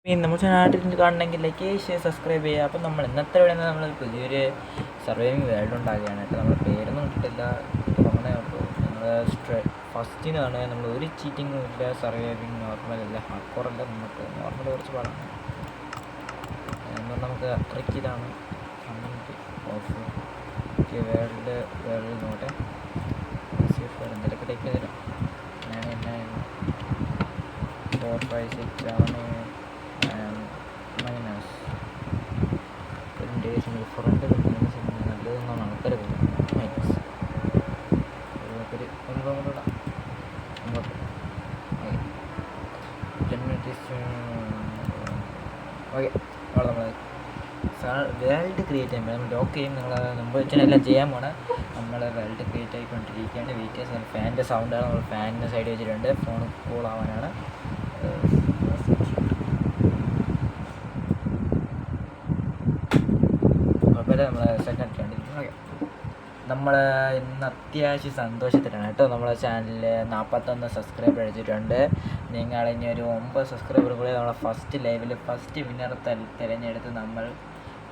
പിന്നെ നമ്മുടെ ചാനൽ കാണണമെങ്കിൽ ലൈക്ക് ചെയ്യുക, സബ്സ്ക്രൈബ് ചെയ്യുക. അപ്പം നമ്മൾ ഇന്നത്തെ ഇവിടെ നിന്ന് നമ്മൾ പുതിയൊരു സർവൈവിങ് വേൾഡ് ഉണ്ടാകുകയാണ് കേട്ടോ. നമ്മൾ പേരൊന്നും കിട്ടില്ല, തുടങ്ങണേ ഉള്ളൂ. നമ്മൾ ഫസ്റ്റിനാണ് നമ്മൾ ഒരു ചീറ്റിങ്ങും ഇല്ല. സർവൈവിങ് നോർമൽ അല്ല, ഹാർഡ്കോറല്ല, നമുക്ക് നോർമൽ കുറച്ച് പാടാണ്. നമുക്ക് അത്രയ്ക്ക് ഇതാണ് ഓഫ് വേൾഡ് നോട്ടെ എന്തെങ്കിലുമൊക്കെ ടൈപ്പ് ചെയ്തില്ല. ഞാൻ എന്നാ 4 5 6 7 മൈനസ് ഫ്രണ്ട് നല്ലതെന്നാണ് ആൾക്കാർ പറയുന്നത്. മൈനസ് ഒരു 9 കൂടെ അങ്ങോട്ട് ഓക്കെ. അവിടെ നമ്മൾ വേൾഡ് ക്രിയേറ്റ് ചെയ്യുമ്പോൾ നമ്മൾ ലോക്ക് ചെയ്യും. നിങ്ങൾ മുമ്പ് വെച്ചാൽ എല്ലാം ചെയ്യാൻ പോണേ. നമ്മൾ വേൾഡ് ക്രിയേറ്റ് ആയിക്കൊണ്ടിരിക്കുകയാണ്. വെയിറ്റ് ഫാനിൻ്റെ സൗണ്ടാണ്. നമ്മൾ ഫാനിൻ്റെ സൈഡ് വെച്ചിട്ടുണ്ട്. ഫോൺ കൂൾ ആവാനാണ്. കുഴപ്പമില്ല, നമ്മൾ സെക്കൻഡ് കണ്ടിരിക്കും. ഓക്കെ, നമ്മൾ ഇന്ന് അത്യാവശ്യം സന്തോഷത്തിലാണ് കേട്ടോ. നമ്മളെ ചാനലിൽ 41 സബ്സ്ക്രൈബർ അടിച്ചിട്ടുണ്ട്. നിങ്ങൾ ഇനി ഒരു 9 സബ്സ്ക്രൈബർ കൂടി നമ്മളെ ഫസ്റ്റ് ലൈവിൽ ഫസ്റ്റ് വിന്നർ തിരഞ്ഞെടുത്ത് നമ്മൾ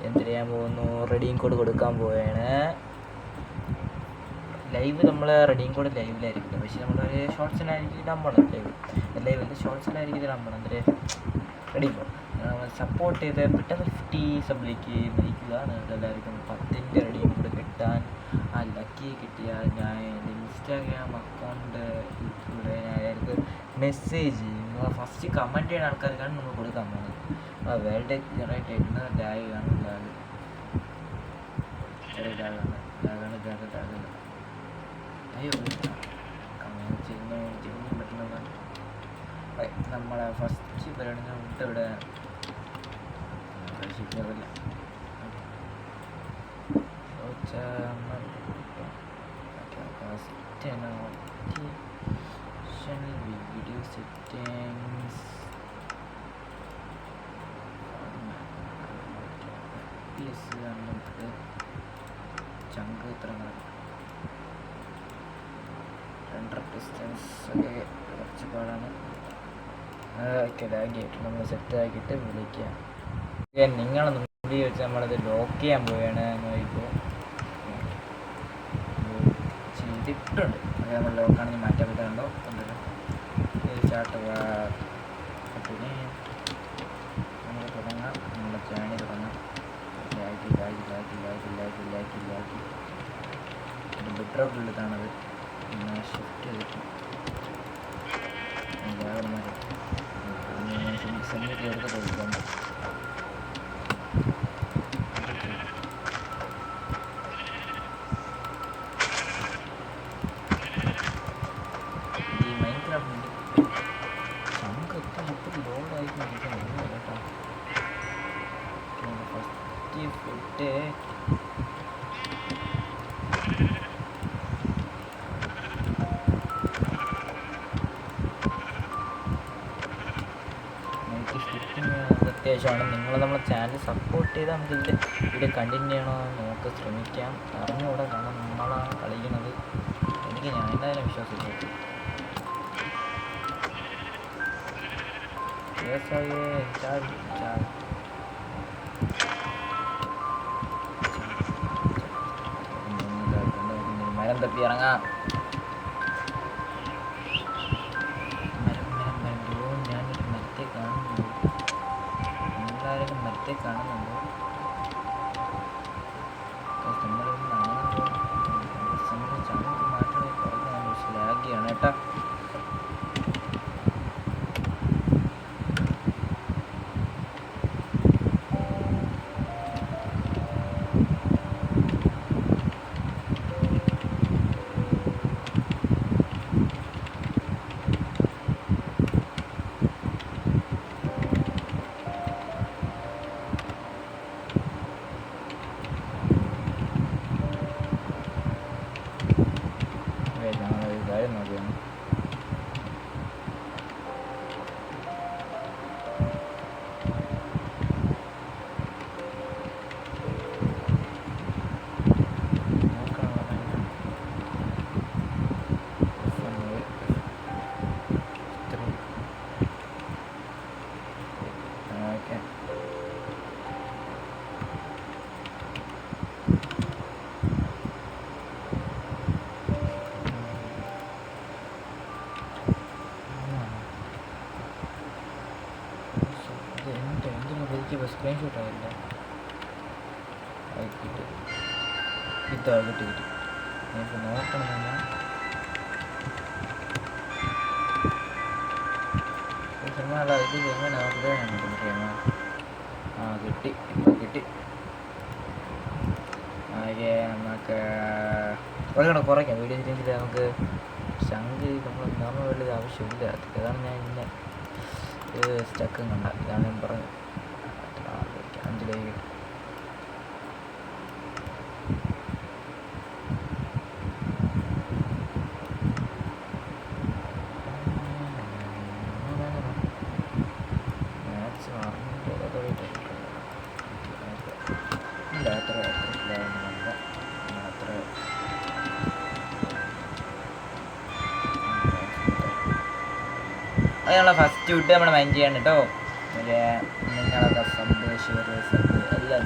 എന്ത് ചെയ്യാൻ പോകുന്നു? റെഡീം കോഡ് കൊടുക്കാൻ പോവുകയാണ്. ലൈവ് നമ്മൾ റെഡീം കോഡ് ലൈവിലായിരിക്കും, പക്ഷേ നമ്മളൊരു ഷോർട്സിലായിരിക്കും നമ്മൾ ലൈവിൽ ഷോർട്സിലായിരിക്കും നമ്മൾ എന്തൊരു റെഡീം കോഡ് നമ്മൾ സപ്പോർട്ട് ചെയ്ത് പെട്ടെന്ന് 50 സബ്ബിലേക്ക് നയിക്കുക. നിങ്ങൾക്ക് എല്ലാവർക്കും 10ൻ്റെ റെഡീം കോഡ് കിട്ടാൻ ആ ലക്കി കിട്ടിയാൽ ഞാൻ എൻ്റെ ഇൻസ്റ്റാഗ്രാം അക്കൗണ്ട് കൂടെ ഞാൻ അവർക്ക് മെസ്സേജ് നിങ്ങൾ ഫസ്റ്റ് കമൻറ്റ് ചെയ്യുന്ന ആൾക്കാർക്കാണ് നമ്മൾ കൊടുക്കാൻ പോകുന്നത്. ആ വേൾഡ് ജനറേറ്റ് ആയിട്ടുള്ള ലാഗാണ് അയ്യോ കമൻറ്റ് ചെയ്യുന്ന പറ്റുന്നതാണ്. നമ്മളെ ഫസ്റ്റ് പരിപാടി നമുക്ക് ഇവിടെ ശരിയാവില്ല. വീഡിയോ സെറ്റിങ്സ് നമുക്ക് ചങ്ക് ഇത്ര റെൻഡർ ഡിസ്റ്റൻസ് ഒക്കെ കുറച്ച് പാടാണ്. ഓക്കെ, ലാഗായിട്ട് നമ്മൾ സെറ്റാക്കിയിട്ട് വിളിക്കാം. നിങ്ങളെ മുമ്പിൽ വെച്ച് നമ്മളത് ലോക്ക് ചെയ്യാൻ പോവുകയാണ്. നോക്കിക്കോ, ചെയ്തിട്ടുണ്ട്. അത് നമ്മൾ ലോക്കാണെങ്കിൽ മാറ്റാൻ പറ്റാറുണ്ടോ? ചാട്ട് പിന്നെ നമ്മൾ തുടങ്ങാം. നമ്മളെ ചാനൽ തുടങ്ങാം. ലാക്കി ബെറ്ററുള്ളതാണത്. ഷിഫ്റ്റ് ചെയ്തിട്ട് സെമിറ്റ് എടുത്ത് കൊടുക്കാം. ഈ മൈൻക്രാഫ്റ്റ് ചങ്കൊക്കെ ലോഡായിക്കൊണ്ടിരിക്കണം കേട്ടോ. ഫസ്റ്റ് ഫുഡ് അത്യാവശ്യമാണ്. നിങ്ങൾ നമ്മളെ ചാനൽ സപ്പോർട്ട് ചെയ്താൽ നമുക്ക് വീഡിയോ കണ്ടിന്യൂ ചെയ്യണമെന്ന് നമുക്ക് ശ്രമിക്കാം. അറിഞ്ഞുകൂടെ, കാരണം നമ്മളാണ് കളിക്കുന്നത്. എനിക്ക് ഞാൻ എന്തായാലും വിശ്വാസമില്ല. മരം തപ്പി ഇറങ്ങാം. മരത്തെ കാണുന്നുണ്ട്. ചങ്ങ് മാത്രമേ കുറയ്ക്കാൻ ലാഗിയാണ് കേട്ടോ. ഞങ്ങളൊരു കാര്യം നോക്കിയാണ്. നോക്കിയപ്പോൾ സ്ക്രീൻഷോട്ട് ആയില്ല. കിട്ടി കിട്ടോ കിട്ടി കിട്ടി. നമുക്ക് നോക്കണം തന്നെ. സിനിമ ഇത് എങ്ങനെ നോക്കുക? ആ കിട്ടി, ഇപ്പോൾ കിട്ടി. ആകെ നമുക്ക് കുറയ്ക്കാം വീഡിയോ ചെയ്തിട്ട് നമുക്ക് ശങ്ക് നമ്മൾ വലിയ ആവശ്യമില്ല. അതാണ് ഞാൻ ഇങ്ങനെ സ്റ്റക്കും കണ്ട. ഇതാണ് ഞാൻ പറഞ്ഞത്. 5 ലൈവ് അത് നമ്മളെ ഫസ്റ്റ് വിട്ട് നമ്മൾ മൈൻഡ് ചെയ്യണം കേട്ടോ. മറ്റേ നിങ്ങളൊക്കെ സബ് എല്ലാം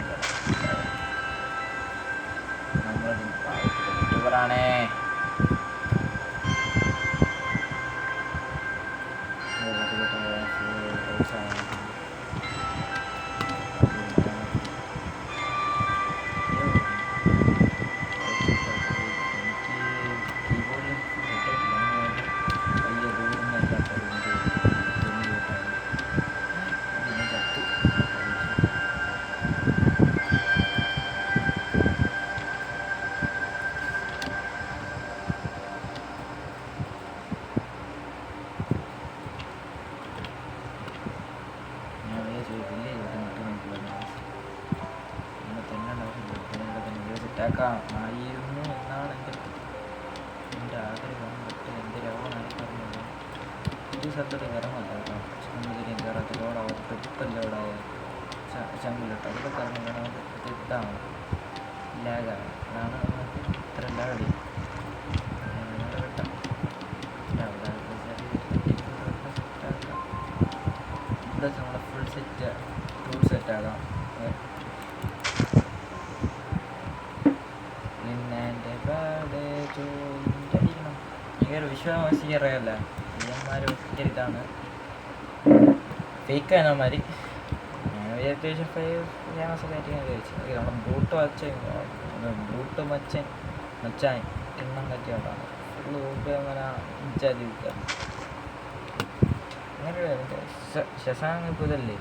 നമ്മൾ യൂട്യൂബറാണേ. ആയിരുന്നു എന്നാണ് എൻ്റെ ആഗ്രഹം. പക്ഷേ എൻ്റെ രോഗമാണ് പറഞ്ഞത്. ഒരു സ്ഥലത്തോട്ട് കയറണമല്ല കേട്ടോ. ചങ്ങുതിരിയും കയറത്തിലോടെ ട്രിപ്പല്ലോടായ ചങ്ങിലിട്ട് അതൊക്കെ കറങ്ങി ഇതാണ് ലാഗാണ്. അതാണ് ഇത്ര ലാഗടി നമ്മളെ ഫുൾ സെറ്റ് ടൂൾ സെറ്റാകാം. ഭയങ്കര വിശ്വാസിക്കറിയല്ല ഇയന്മാർ ഒത്തിരി ഇതാണ് ഫേക്ക് ആയമാർ. ഞാൻ അത്യാവശ്യം ഫേമസൊക്കെ ആയിട്ട് ഞാൻ വിചാരിച്ചു. നമ്മുടെ ബ്രൂട്ട് മച്ചാൻ കിണ്ണം കറ്റിയോണ്ടാണ് ഫുള്ള് നോക്കുക അങ്ങനെ ഇച്ചാതിരിക്കുക. അങ്ങനെ ശശാങ്ക് ഇപ്പോൾ ഇതല്ലേ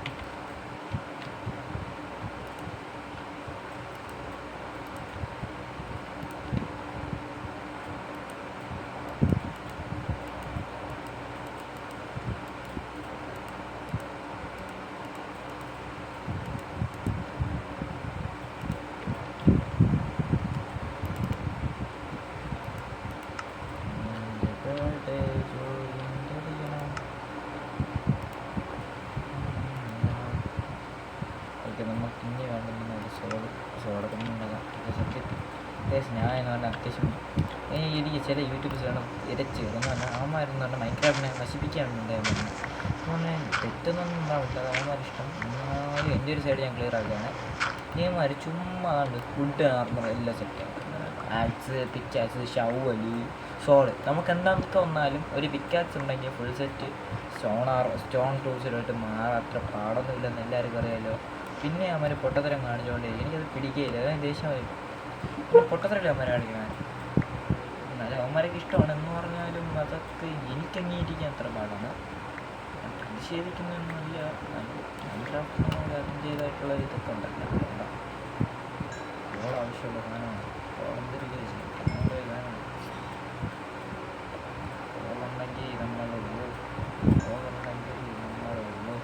നമുക്ക് ഇനി വേണ്ടുന്ന ഒരു സോഡൊക്കെ ഞാൻ എന്ന് പറഞ്ഞാൽ അത്യാവശ്യം എനിക്ക് ചില യൂട്യൂബേഴ്സ് വേണം ഇരച്ച് എന്ന് പറഞ്ഞാൽ അവന്മാരെന്ന് പറഞ്ഞാൽ മൈൻക്രാഫ്റ്റിനെ നശിപ്പിക്കാനുണ്ടായിരുന്നു. അതുകൊണ്ട് തെറ്റൊന്നും ഉണ്ടാവില്ല. അത് അവന്മാരിഷ്ടം. എന്നാലും എൻ്റെ ഒരു സൈഡ് ഞാൻ ക്ലിയർ ആക്കുകയാണ്. ഇവന്മാർ ചുമ്മാ ഫുഡ് ആർമർ എല്ലാം സെറ്റ് ആക്സ് പിക്കാക്സ് ഷവല് സോള് നമുക്ക് എന്താണെന്നൊക്കെ വന്നാലും ഒരു പിക്കാക്സ് ഉണ്ടെങ്കിൽ ഫുൾ സെറ്റ് സ്റ്റോൺ ടൂൾസിലോട്ട് മാറാൻ അത്ര പാടൊന്നുമില്ലെന്ന് എല്ലാവർക്കും അറിയാമല്ലോ. പിന്നെ അവന്മാർ പൊട്ടത്തരം കാണിച്ചുകൊണ്ട് എനിക്കത് പിടിക്കുകയില്ല. അതായത് ദേഷ്യമായി പിന്നെ പൊട്ടത്തരല്ലേ അവന്മാർ കാണിക്കണം. എന്നാലും അവന്മാരൊക്കെ ഇഷ്ടമാണെന്ന് പറഞ്ഞാലും അതൊക്കെ എനിക്ക് അംഗീകരിക്കാൻ അത്ര പാടാണ്. പ്രതിഷേധിക്കുന്നൊന്നുമില്ല. മൈൻക്രാഫ്റ്റിനോട് അതിൻ്റേതായിട്ടുള്ള ഇതൊക്കെ ഉണ്ടല്ലോ. ഓൾ ആവശ്യമുള്ള സാധനമാണ്. ഓളെന്തൊരു വേണം ഓളുണ്ടെങ്കിൽ നമ്മളുള്ളൂ. ഓളുണ്ടെങ്കിൽ നമ്മളുള്ളൂ.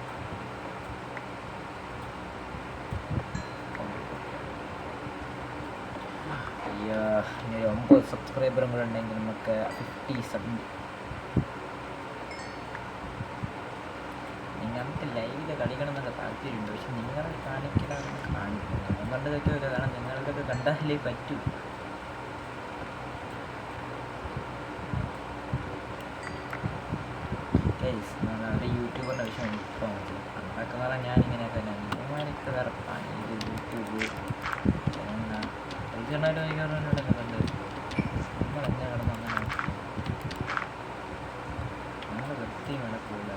ഇനി 9 സബ്സ്ക്രൈബറും കൂടെ ഉണ്ടെങ്കിൽ നമുക്ക് 50 സബ്. നിങ്ങൾക്ക് ലൈവിൽ കളിക്കണം എന്നൊക്കെ താല്പര്യമുണ്ട്. പക്ഷെ നിങ്ങളെ കാണിക്കലാണെന്ന് കാണിക്കുന്നത് അതുകൊണ്ട് തെറ്റില്ല. കാരണം നിങ്ങൾക്കൊക്കെ കണ്ടാലേ പറ്റൂ. ഒരു യൂട്യൂബറിൻ്റെ വിഷയം ഇപ്പോൾ പണ്ടൊക്കെ പറഞ്ഞാൽ ഞാനിങ്ങനെയൊക്കെ തന്നെ നിങ്ങളൊക്കെ വേറെ പണി ഇത് യൂട്യൂബ് പൈസണ്ടായിട്ട് വൈകാറുണ്ടല്ലോ കണ്ട് നമ്മളെന്നെ കിടന്ന് അങ്ങനെ നമ്മൾ വൃത്തിയും നടക്കില്ല.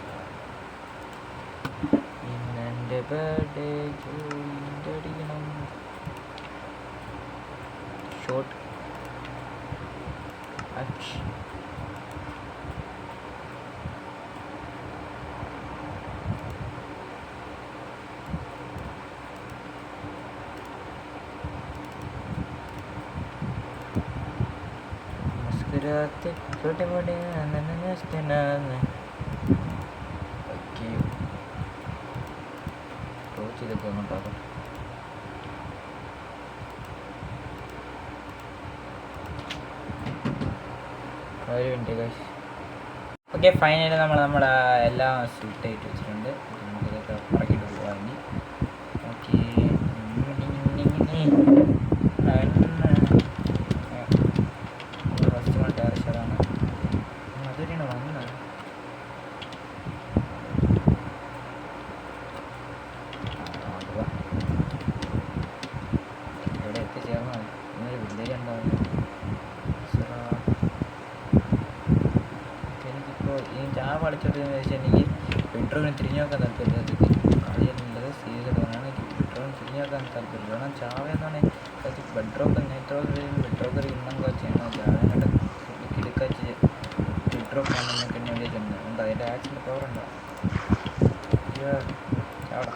പിന്നെ എൻ്റെ ബർത്ത്ഡേ അടിക്കണം. Shot action. मुस्कुराते छोटे बड़े नमस्ते नाने. ഓക്കെ ടോച്ച് ചെയ്തൊക്കെ അങ്ങോട്ടാകും. ഒരു മിനിറ്റ് ഗൈസ്. ഓക്കെ ഫൈനലി നമ്മുടെ എല്ലാം സ്യൂട്ടായിട്ട് വെച്ചിട്ടുണ്ട്. നമുക്കിതൊക്കെ പറക്കിയിട്ട് പോകാൻ വേണ്ടി. ഓക്കെ ഫസ്റ്റ് വൺ ടെറഷറാണ്. അതൊരെയാണ് വന്നത്. ഇവിടെ എത്തിച്ചേർന്നാൽ ഇന്നൊരു വില്ലേജ് ഉണ്ടാവും. എനിക്കിപ്പോൾ ഈ ചാവ കളിച്ചോട്ടെന്ന് വെച്ചാൽ എനിക്ക് ബെഡ്റൂമിന് തിരിഞ്ഞു നോക്കാൻ താല്പര്യമില്ല. കളിയെന്നുള്ളത് സീരിയസ് തോന്നാണ്. എനിക്ക് ബെഡ്റൂമിന് തിരിഞ്ഞു നോക്കാൻ താല്പര്യമില്ല. കാരണം ചാവ എന്നാണ് ബെഡ്റോക്ക് ബെഡ്റോക്കർ ഇന്നും കോച്ചാണ് ചാവനായിട്ട് കിടക്കാച്ച് ബെഡ്റോക്ക് ആണെന്നൊക്കെ എന്നെ വിളിച്ചിട്ടുണ്ട്. ഉണ്ട് അതിൻ്റെ ആക്സിൻ്റെ പവർ ഉണ്ടോ? ചാവടാ.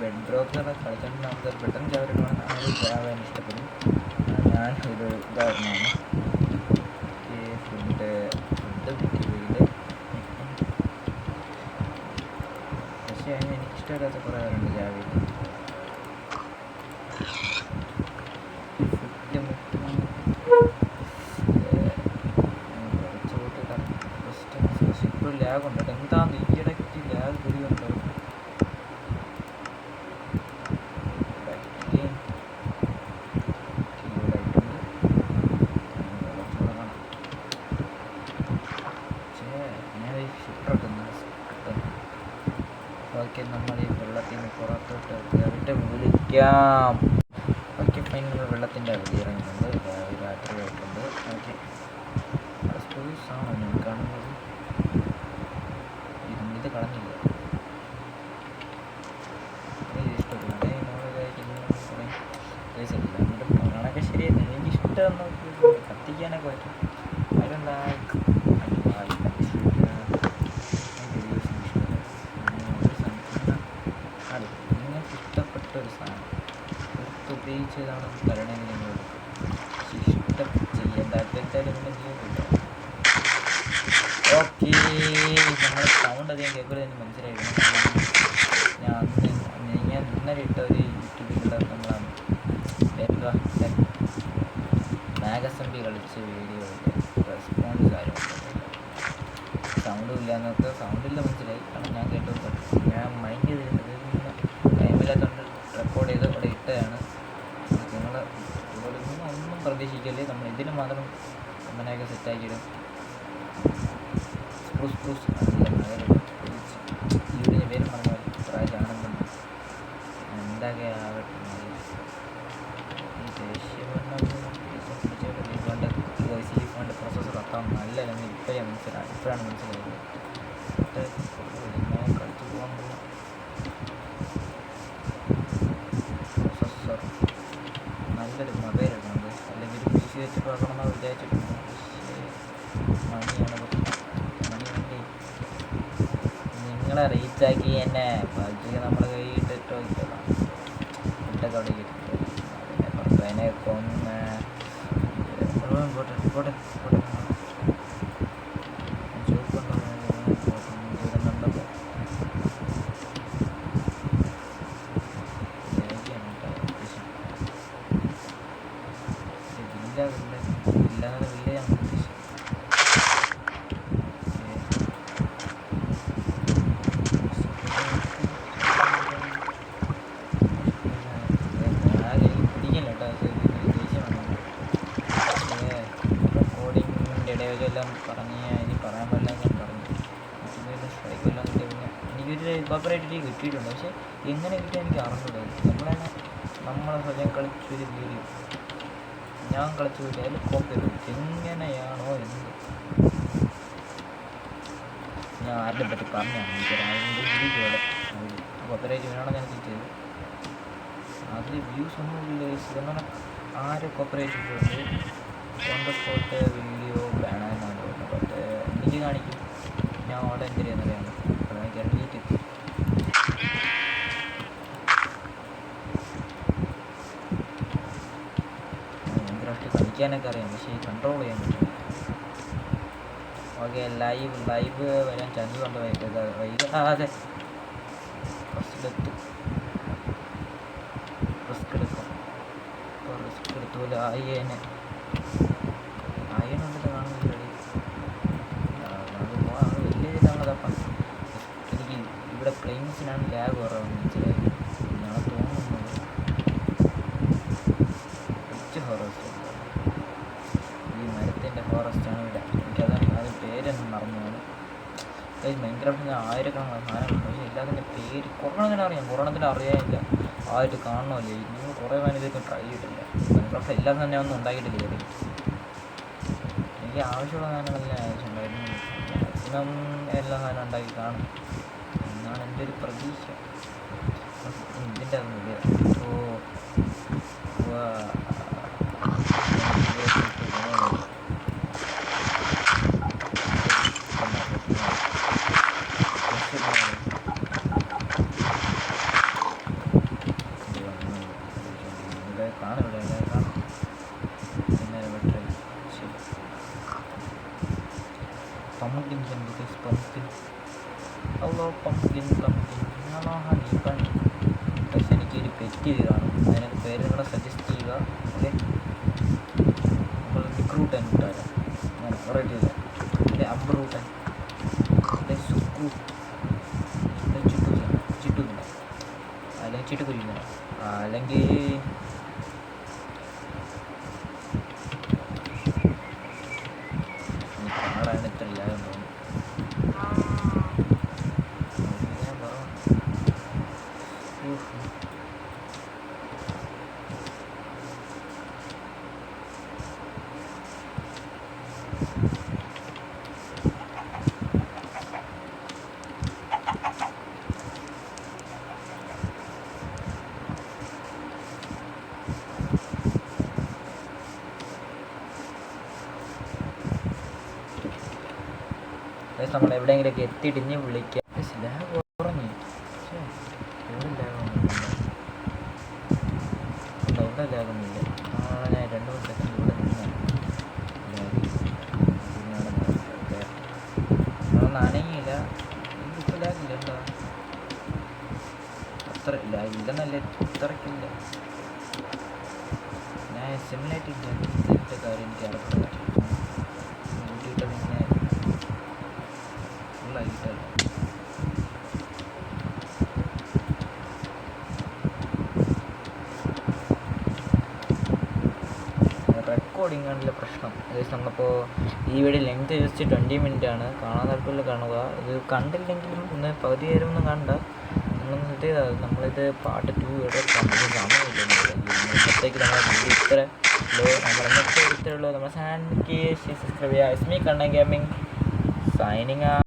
ബെഡ്റോക്ക് കളിച്ചുകൊണ്ട് നമുക്ക് പെട്ടെന്ന് ചാവരുമാണ്. അങ്ങനെ ചാവാൻ ഇഷ്ടപ്പെടും. ഞാൻ ഒരു ഉദാഹരണമാണ്. ഫുഡ് വീട് പക്ഷേ അതിന് എനിക്കിഷ്ടമില്ലാത്ത കുറേ പേരുണ്ട് ചാവയിൽ. ഇപ്പോൾ ലാഗ് ഉണ്ട്. എന്താന്ന് ഈയിടയ്ക്ക് ലാഗ് കൂടിയുണ്ടോ? ഓക്കെ നമ്മൾ ഈ വെള്ളത്തിൽ നിന്ന് പുറത്തോട്ട് കയറിയിട്ട് വിളിക്കാം. ഓക്കെ ഫൈൻ, നമ്മൾ വെള്ളത്തിൻ്റെ അവധി ഇറങ്ങുന്നുണ്ട്. രാത്രി ആയിട്ടുണ്ട്. ഓക്കെ സ്പേസാണോ ഞാൻ കാണുന്നത്? ഇത് കളഞ്ഞില്ല. ഇഷ്ടപ്പെടുന്നേ എന്നിട്ടും കാണാനൊക്കെ ശരിയല്ല. എനിക്കിഷ്ടം കത്തിക്കാനൊക്കെ പറ്റും. അതിലെന്താ നിങ്ങൾക്ക് ഇഷ്ടപ്പെട്ട ഒരു സാധനം ഉപയോഗിച്ചതാണ് തരണമെങ്കിൽ നിങ്ങൾ ഇഷ്ടം ചെയ്യേണ്ട എന്തായാലും നിങ്ങൾ ചെയ്യുന്നില്ല. ഓക്കെ നമ്മുടെ സൗണ്ട് അധികം കേൾക്കുമ്പോൾ എനിക്ക് മനസ്സിലായിരുന്നു. ഞാൻ ഇന്നലെ ഇട്ട ഒരു യൂട്യൂബിലുള്ള നമ്മളാണ് മാഗസംബി കളിച്ച വീഡിയോയുടെ റെസ്പോൺസ് ആരും സൗണ്ടും ഇല്ല എന്നൊക്കെ സൗണ്ടില്ല മനസ്സിലായി. കാരണം ഞാൻ കേട്ടത് ഞാൻ മൈൻഡ് ചെയ്തിരുന്നത് ടൈമില്ലാത്തതുകൊണ്ട് റെക്കോർഡ് ചെയ്ത് ഇവിടെ ഇട്ടതാണ്. നിങ്ങൾ ഇവിടെ നിന്നും ഒന്നും പ്രതീക്ഷിക്കല്ലേ. നമ്മൾ ഇതിന് മാത്രം അങ്ങനെയൊക്കെ സെറ്റാക്കിയിടും. വീടിന് പേര് പറഞ്ഞാൽ പ്രായമാണെന്നും എന്തൊക്കെ ആവട്ടെ. ഈ ദേശീയ ഫണ്ട് പ്രോസസ്സർ അത്ര നല്ലതെന്ന് ഇപ്പോഴാണ് മനസ്സിലായത്. കളിച്ചു പോകാൻ പോകും. പ്രോസസ്സർ നല്ലൊരു മൊബൈലാണ്. അല്ലെങ്കിൽ ഒരു PC വെച്ചിട്ട് വെക്കണമെന്ന് വിചാരിച്ചിട്ടുണ്ട്. മണിയാണ് നിങ്ങളെ റീച്ചാക്കി എന്നെ ബാക്കി നമ്മൾ കൈയിട്ടിട്ടോ ഇട്ടതാണ്. ഇട്ടൊക്കെ അവിടെ കിട്ടിട്ട് അതിനെ പുറത്ത് അതിനെ കൊന്ന് പോട്ടെ എല്ലാം പറഞ്ഞ് ഇനി പറയാൻ പറ്റില്ല ഞാൻ പറഞ്ഞു. സ്ട്രൈക്കെല്ലാം കിട്ടിയ പിന്നെ എനിക്കൊരു കോപ്പറേറ്റീവ് കിട്ടിയിട്ടുണ്ട്. പക്ഷേ എങ്ങനെ കിട്ടിയാൽ എനിക്ക് അറിഞ്ഞൂടാ. നമ്മളെ സ്വയം കളിച്ചൊരു വീഡിയോ ഞാൻ കളിച്ചു കിട്ടിയ അതിൽ കോപ്പി എങ്ങനെ ഞാൻ ആരുടെ പറ്റി പറഞ്ഞാണ് അതിൻ്റെ വീഡിയോയുടെ കോപ്പറേറ്റ് വീണോടെ ഞാൻ ചെയ്തത്. അതിൽ വ്യൂസ് ഒന്നും ഇല്ല. ഇതെന്ന് ആര് കോപ്പറേറ്റ് ചെയ്തിട്ടുണ്ട് ഓൺ ദ സ്പോട്ട് വീഡിയോ ബാനാണെന്നാണ് തോന്നുന്നത്. ബട്ട് എനിക്ക് കാണിക്കും ഞാൻ അവിടെ എന്തിനാണെന്നറിയാമോ എനിക്ക് ഡിലീറ്റ് ഭയങ്കരമായിട്ട് കളിക്കാനൊക്കെ അറിയാം, പക്ഷേ ഈ കൺട്രോൾ ചെയ്യാൻ പറ്റും. ഓക്കെ, ലൈവ് വരാൻ ചാൻസ് കൊണ്ട് അതെ ഫസ്റ്റിലെത്തും. റിസ്ക് എടുത്തു അയ്യനുണ്ടല്ലോ കാണുന്നില്ല. വലിയ ഇതാണതപ്പം എനിക്ക് ഇവിടെ പ്ലെയിൻസിനാണ് ലാഗ് കുറവെന്ന് മനസ്സിലായി. ഞാൻ തോന്നുന്നത് റിച്ച് ഫോറസ്റ്റ്, ഈ മരത്തിൻ്റെ ഫോറസ്റ്റാണ് ഇവിടെ. എനിക്കതാണ് അത് പേരൊന്നും മറന്നു. മൈൻക്രാഫ്റ്റിന് ആയിരക്കണക്കിന് സാധനങ്ങളുണ്ട്, പക്ഷേ എല്ലാത്തിൻ്റെ പേര് കൊറോണത്തിന് അറിയാം, കൊറോണത്തിന് അറിയാനില്ല. ആയിട്ട് കാണണമല്ലേ. നിങ്ങൾ കുറേ സാധനം ഇതൊക്കെ ട്രൈ ചെയ്തിട്ടില്ല. മൈൻക്രാഫ്റ്റ് എല്ലാം തന്നെ ഒന്നും ഉണ്ടാക്കിയിട്ടില്ല. എനിക്ക് ആവശ്യമുള്ള സാധനങ്ങളെല്ലാം ആവശ്യമുണ്ടായിരുന്നു. മാക്സിമം എല്ലാ സാധനം ഉണ്ടാക്കി കാണും എന്നാണ് എൻ്റെ ഒരു പ്രതീക്ഷ. ഇതിൻ്റെ അതൊന്നുമില്ല. Pumpkin can because pumpkin. Hello pumpkin. Hello honey bunny. പക്ഷെ എനിക്കൊരു പെറ്റ് ചെയ്തതാണ്. അതിനൊക്കെ പേര് നിങ്ങളെ സജസ്റ്റ് ചെയ്യുക. ഓക്കെ, നമ്മൾ നിക്രൂട്ടൻ ഇട്ടാലോ, ഞാൻ റെഡി ചെയ്ത അല്ലെ അംബ്രൂട്ടൻ അല്ലെ സുക്കു അല്ലെ ചിട്ടുന്നില്ല അല്ലെങ്കിൽ ചിട്ടുകുരിക്കുന്നില്ല അല്ലെങ്കിൽ കാണാൻ ഇത്ര ഇല്ലാതെ തോന്നുന്നു. നമ്മൾ എവിടെയെങ്കിലൊക്കെ എത്തിയിട്ട് ഇനി വിളിക്കാം. ലാഗ് കുറഞ്ഞു, ഇവിടെ ലാഗൊന്നുമില്ല. ഞാൻ 2-3 സെക്കൻഡ് ഇവിടെ നിന്നാണ് നനങ്ങിയില്ല. ഇപ്പോൾ ലാഗില്ല. എന്താ അത്ര ലാഗില്ലെന്നല്ലേ, അത്രയ്ക്കില്ല. ഞാൻ സിമുലേറ്റ് ഇതിൻ്റെ കാര്യം എനിക്ക് അറിയില്ല. കൂട്ടിയിട്ടതിങ്ങനെ ഫുള്ളായിട്ടല്ല. റെക്കോർഡിങ് ആണല്ലോ പ്രശ്നം. ഏകദേശം നമ്മളിപ്പോൾ ഈ വീഡിയോ ലെങ്ത് ജസ്റ്റ് 20 മിനിറ്റ് ആണ്. കാണാൻ താല്പര്യമില്ല കാണുക. ഇത് കണ്ടില്ലെങ്കിലും ഒന്ന് പകുതി നേരം ഒന്നും കണ്ട നമ്മളൊന്ന് ഇത് നമ്മളിത് പാർട്ട് 2 ഇവിടെ സമയമില്ല. ഇന്നത്തേക്ക് നമ്മളെ വീഡിയോ ഇത്ര നമ്മളെന്നത്തെ ഇത്രയുള്ളൂ. നമ്മുടെ ചാനലിലേക്ക് സബ്സ്ക്രൈബ് ചെയ്യുക. ഇസ്മി കണ്ണൻ ഗെയിമിംഗ് സൈനിങ്.